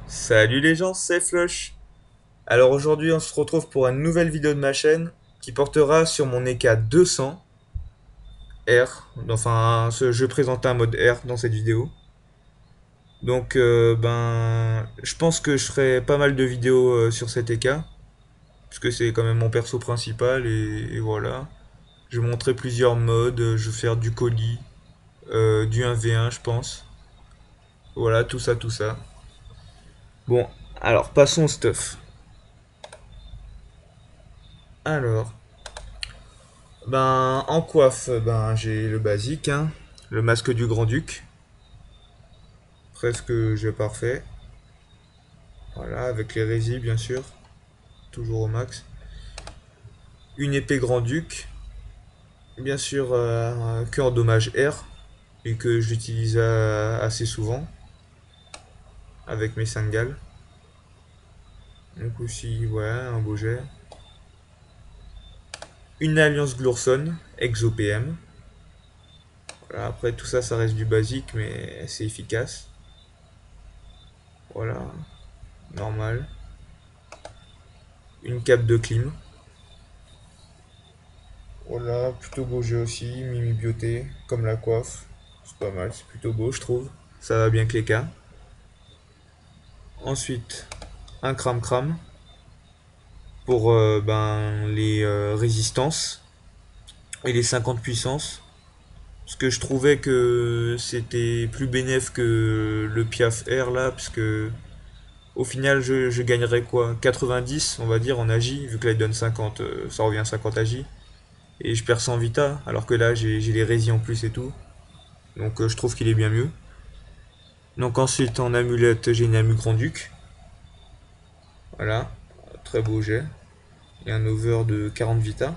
Salut les gens, c'est Flush. Alors aujourd'hui on se retrouve pour une nouvelle vidéo de ma chaîne qui portera sur mon EK 200 R. Enfin, je présentais un mode R dans cette vidéo. Donc je pense que je ferai pas mal de vidéos sur cet EK parce que c'est quand même mon perso principal et voilà. Je vais montrer plusieurs modes, je vais faire du colis, du 1v1 je pense. Voilà, tout ça, tout ça. Bon, alors passons au stuff. Alors, en coiffe, j'ai le basique, hein, le masque du grand-duc, presque j'ai parfait. Voilà, avec les résils, bien sûr, toujours au max. Une épée grand-duc, bien sûr, que en dommage R, et que j'utilise assez souvent, avec mes sangales. Donc aussi, voilà, un beau jet. Une alliance Glourson, Exo-PM. Voilà, après, tout ça, ça reste du basique, mais c'est efficace. Voilà, normal. Une cape de clim. Voilà, plutôt beau jeu aussi, Mimi Bioté, comme la coiffe. C'est pas mal, c'est plutôt beau, je trouve. Ça va bien avec les cas. Ensuite, un Cram Cram pour les résistances et les 50 puissances. Parce que je trouvais que c'était plus bénéf que le Piaf R là, parce que au final je gagnerais quoi, 90 on va dire en agi, vu que là il donne 50, ça revient à 50 agi. Et je perds 100 vita, alors que là j'ai les résils en plus et tout. Donc je trouve qu'il est bien mieux. Donc ensuite en amulette j'ai une amu Grand-Duc. Voilà, très beau jet. Et un over de 40 vita.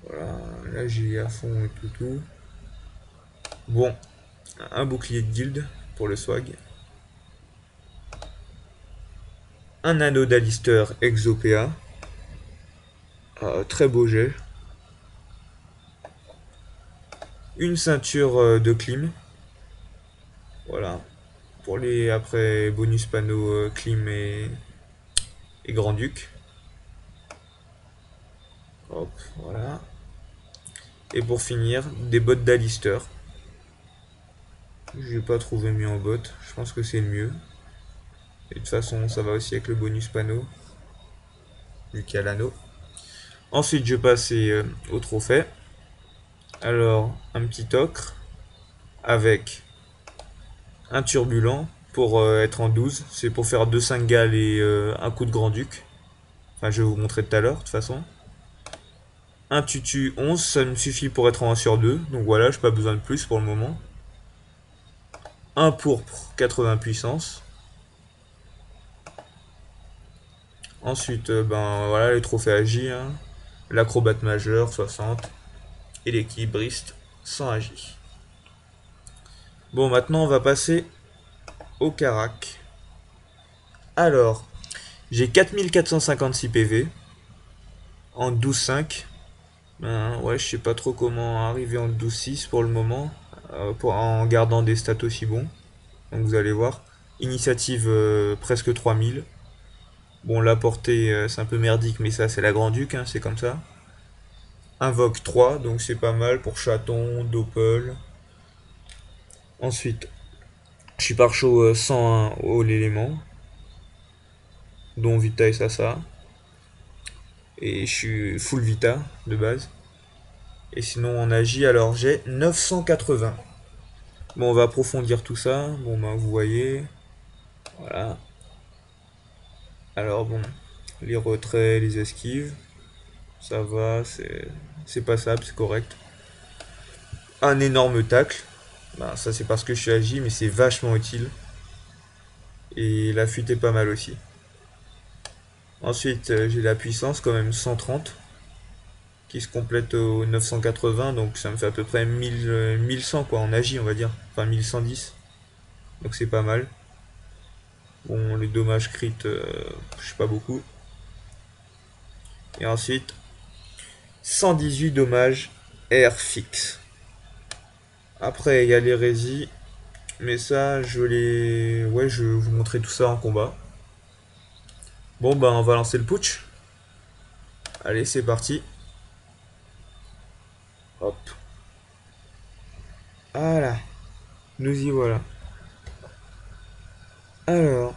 Voilà, là j'ai à fond et tout tout. Bon, un bouclier de guild pour le swag. Un anneau d'Alister Exopéa. Très beau jet. Une ceinture de clim. Voilà. Pour les après bonus panneaux clim et Grand-Duc. Hop, voilà. Et pour finir, des bottes d'Alister. Je n'ai pas trouvé mieux en bottes. Je pense que c'est le mieux. Et de toute façon, ça va aussi avec le bonus panneau, vu qu'il y a l'anneau. Ensuite, je passe au trophée. Alors, un petit ocre avec un turbulent pour être en 12. C'est pour faire 2 Singales et un coup de grand-duc. Enfin, je vais vous montrer tout à l'heure, de toute façon. Un tutu 11, ça me suffit pour être en 1 sur 2. Donc voilà, j'ai pas besoin de plus pour le moment. Un pourpre, 80 puissance. Ensuite, voilà, les trophées agi. Hein. L'acrobate majeur, 60. Et l'équilibriste, 100 agi. Bon, maintenant, on va passer au carac. Alors, j'ai 4456 PV en 12,5. Ouais, je sais pas trop comment arriver en 12,6 pour le moment, en gardant des stats aussi bons. Donc vous allez voir. Initiative presque 3000. Bon, la portée, c'est un peu merdique, mais ça, c'est la Grand-Duc, hein, c'est comme ça. Invoque 3, donc c'est pas mal pour chaton, doppel. Ensuite, je suis par chaud 101 au l'élément, dont Vita et Sasa. Et je suis full Vita de base. Et sinon en agi, alors j'ai 980. Bon, on va approfondir tout ça. Bon, vous voyez. Voilà. Alors bon, les retraits, les esquives, ça va, c'est passable, c'est correct. Un énorme tacle. Ça c'est parce que je suis agi, mais c'est vachement utile. Et la fuite est pas mal aussi. Ensuite, j'ai la puissance quand même 130 qui se complète au 980, donc ça me fait à peu près 1000, 1100 quoi en agi on va dire, enfin 1110, donc c'est pas mal. Bon, les dommages crit, je sais pas beaucoup. Et ensuite, 118 dommages air fixe. Après, il y a l'hérésie, Mais ça, ouais, je vais vous montrer tout ça en combat. Bon, bah, on va lancer le putsch. Allez, c'est parti. Hop. Voilà. Nous y voilà. Alors.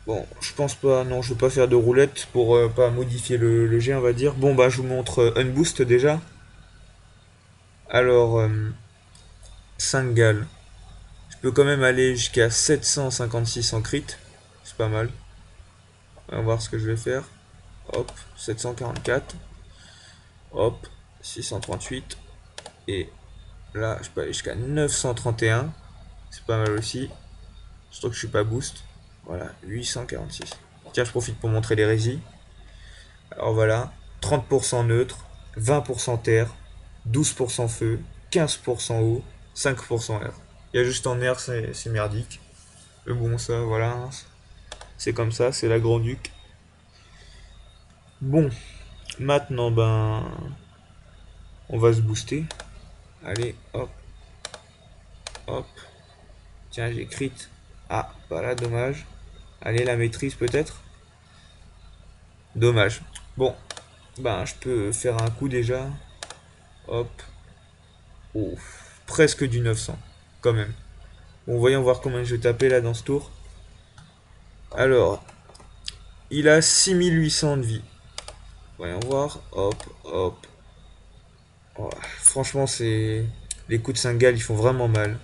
Bon, je pense pas. Non, je vais pas faire de roulette pour pas modifier le jet, on va dire. Bon, bah, je vous montre Unboost déjà. Alors, 5 gals. Je peux quand même aller jusqu'à 756 en crit. C'est pas mal. On va voir ce que je vais faire. Hop, 744. Hop, 638. Et là, je peux aller jusqu'à 931. C'est pas mal aussi. Surtout que je suis pas boost. Voilà, 846. Tiens, je profite pour montrer les résis. Alors voilà, 30% neutre, 20% terre, 12% feu, 15% eau, 5% air. Il y a juste en air, c'est merdique. Mais bon, ça, voilà. C'est comme ça, c'est la Grand Duc. Bon, maintenant, ben, on va se booster. Allez, hop, hop. Tiens, j'ai crit. Ah, voilà, dommage. Allez, la maîtrise peut-être. Dommage. Bon, ben, je peux faire un coup déjà. Hop. Oh, presque du 900, quand même. Bon, voyons voir combien je vais taper là dans ce tour. Alors, il a 6800 de vie. Voyons voir. Hop, hop. Oh, franchement, c'est... Les coups de Saint-Gall, ils font vraiment mal.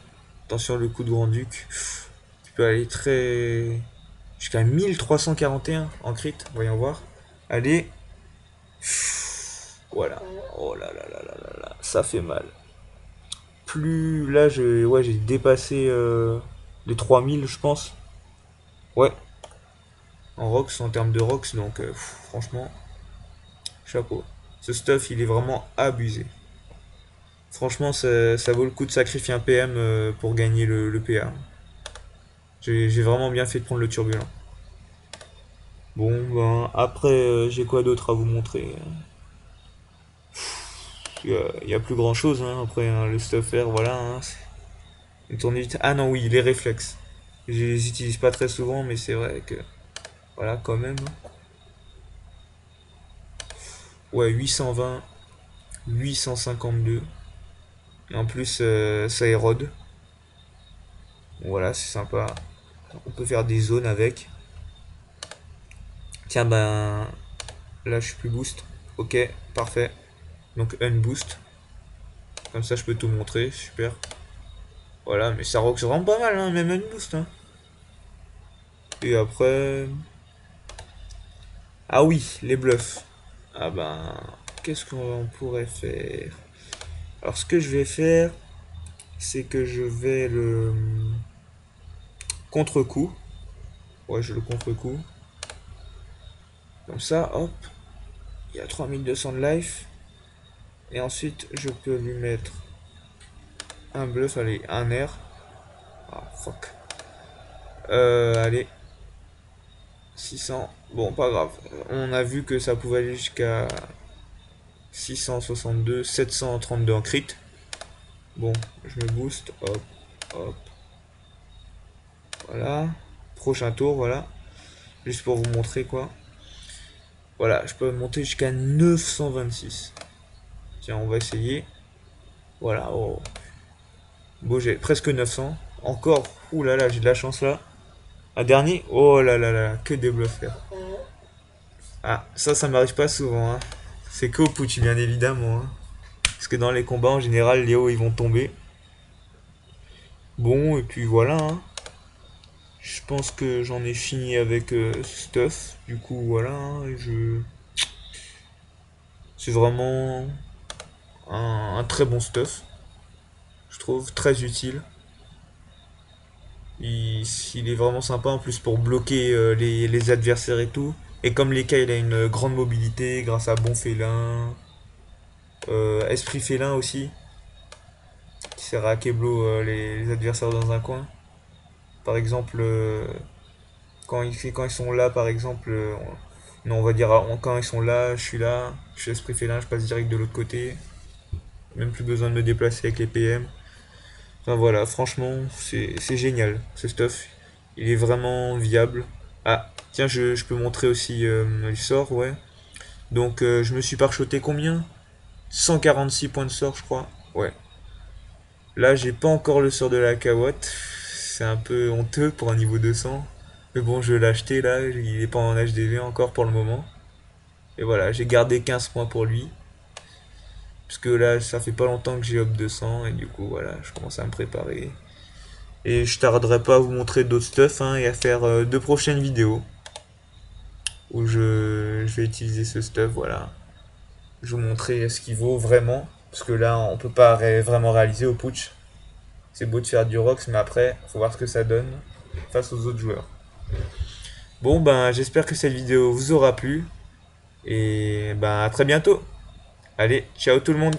Attention, le coup de Grand-Duc. Tu peux aller très... Jusqu'à 1341 en crit. Voyons voir. Allez. Voilà. Oh là là là là là là. Ça fait mal. Plus... Là, ouais, j'ai dépassé les 3000, je pense. Ouais. En Rox, en termes de Rox. Donc, franchement, chapeau. Ce stuff, il est vraiment abusé. Franchement, ça vaut le coup de sacrifier un PM pour gagner le PA. J'ai vraiment bien fait de prendre le turbulent. Bon, ben, après, j'ai quoi d'autre à vous montrer? Il y a plus grand chose, hein, après, hein, le stuffer, voilà. Hein, une tournée. Ah non, oui, les réflexes. Je les utilise pas très souvent, mais c'est vrai que. Voilà, quand même. Ouais, 820, 852. Et en plus, ça érode. Bon, voilà, c'est sympa. On peut faire des zones avec. Tiens, ben. Là, je suis plus boost. Ok, parfait. Donc, unboost. Comme ça, je peux tout montrer. Super. Voilà, mais ça rock vraiment pas mal, hein, même unboost. Hein. Et après. Ah oui, les bluffs. Ah ben. Qu'est-ce qu'on pourrait faire? Alors, ce que je vais faire, c'est que je vais le. Contre-coup. Ouais, je le contre-coup. Comme ça, hop. Il y a 3200 de life. Et ensuite, je peux lui mettre un bluff, allez, un air. Ah, fuck. Allez, 600. Bon, pas grave. On a vu que ça pouvait aller jusqu'à 662, 732 en crit. Bon, je me booste. Hop, hop. Voilà. Prochain tour, voilà. Juste pour vous montrer quoi. Voilà, je peux monter jusqu'à 926. Tiens, on va essayer. Voilà, oh. Bon, j'ai presque 900. Encore. Ouh là là, j'ai de la chance là. Un dernier. Oh là là là, que des bluffs là. Ah, ça m'arrive pas souvent. Hein. C'est qu'au putsch, bien évidemment. Hein. Parce que dans les combats, en général, les hauts, ils vont tomber. Bon, et puis voilà. Hein. Je pense que j'en ai fini avec stuff. Du coup, voilà. Hein, c'est vraiment un très bon stuff. Je trouve très utile. Il est vraiment sympa en plus pour bloquer les adversaires et tout. Et comme Leka il a une grande mobilité grâce à Bon Félin, Esprit Félin aussi, qui sert à Keblo les adversaires dans un coin. Par exemple, quand ils sont là, par exemple, non, on va dire quand ils sont là, je suis Esprit Félin, je passe direct de l'autre côté. Même plus besoin de me déplacer avec les PM. Enfin voilà, franchement, c'est génial. Ce stuff, il est vraiment viable. Ah, tiens, je peux montrer aussi le sort, ouais. Donc je me suis parchoté combien? 146 points de sort, je crois. Ouais. Là, j'ai pas encore le sort de la Kawatt. C'est un peu honteux pour un niveau 200. Mais bon, je l'ai acheté là, il est pas en HDV encore pour le moment. Et voilà, j'ai gardé 15 points pour lui. Parce que là, ça fait pas longtemps que j'ai up 200 et du coup, voilà, je commence à me préparer. Et je tarderai pas à vous montrer d'autres stuff hein, et à faire deux prochaines vidéos où je vais utiliser ce stuff, voilà. Je vais vous montrer ce qu'il vaut vraiment. Parce que là, on peut pas vraiment réaliser au putsch. C'est beau de faire du Rox, mais après, faut voir ce que ça donne face aux autres joueurs. Bon, ben, j'espère que cette vidéo vous aura plu. Et ben, à très bientôt. Allez, ciao tout le monde.